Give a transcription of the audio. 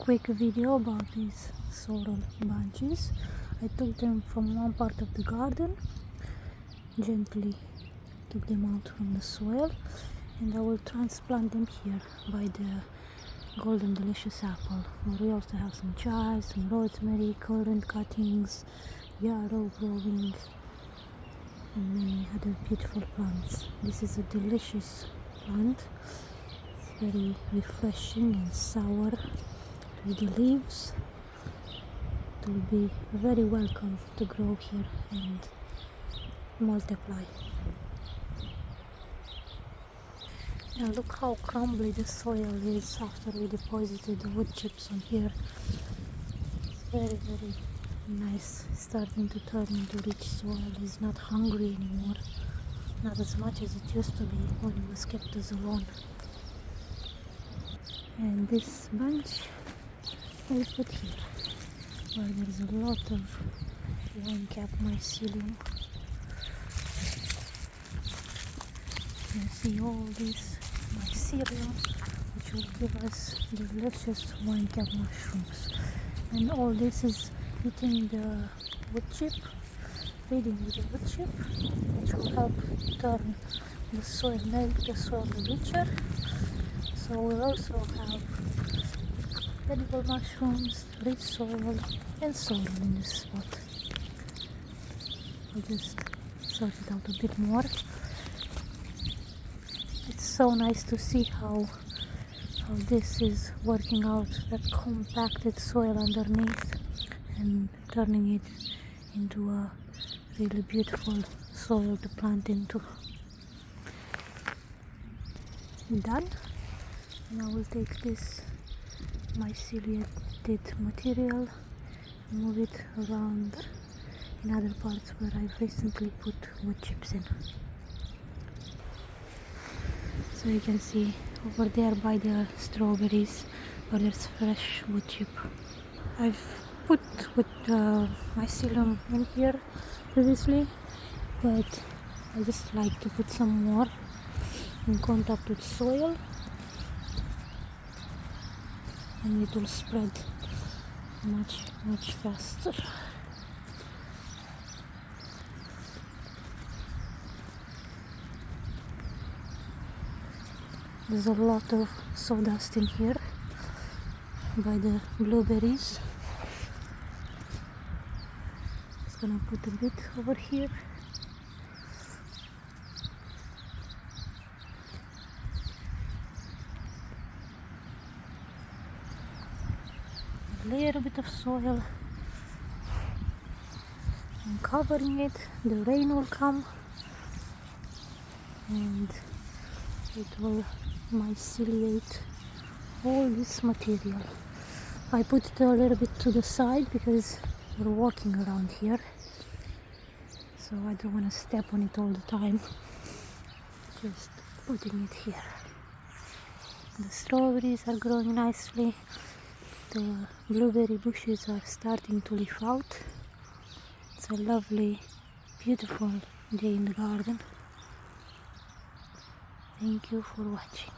quick video about these sorrel bunches. I took them from one part of the garden, gently took them out from the soil, and I will transplant them here by the golden delicious apple, where we also have some chives, some rosemary, currant cuttings, yarrow growing, and many other beautiful plants. This is a delicious plant. It's very refreshing and sour with the leaves. It will be very welcome to grow here and multiply. And look how crumbly the soil is after we deposited the wood chips on here. It's very, very nice, starting to turn into rich soil. It's not hungry anymore, not as much as it used to be when it was kept as a lawn. And this bunch I put here, where there's a lot of wine cap mycelium. You can see all this mycelium, which will give us delicious wine cap mushrooms. And all this is eating the wood chip, feeding with the wood chip, which will help turn the soil, make the soil richer. So we'll also have edible mushrooms, rich soil, and sorrel in this spot. I'll just sort it out a bit more. It's so nice to see how this is working out, that compacted soil underneath, and turning it into a really beautiful soil to plant into. Done. Now we'll take this myceliated material and move it around in other parts where I've recently put wood chips in. So you can see over there by the strawberries where there's fresh wood chip. I've put mycelium in here previously, but I just like to put some more in contact with soil, and it will spread much faster. There's a lot of sawdust in here by the blueberries. Just gonna put a bit over here. A little bit of soil and covering it. The rain will come and it will myceliate all this material. I put it a little bit to the side because we're walking around here, so I don't want to step on it all the time. Just putting it here. The strawberries are growing nicely. The blueberry bushes are starting to leaf out. It's a lovely, beautiful day in the garden. Thank you for watching.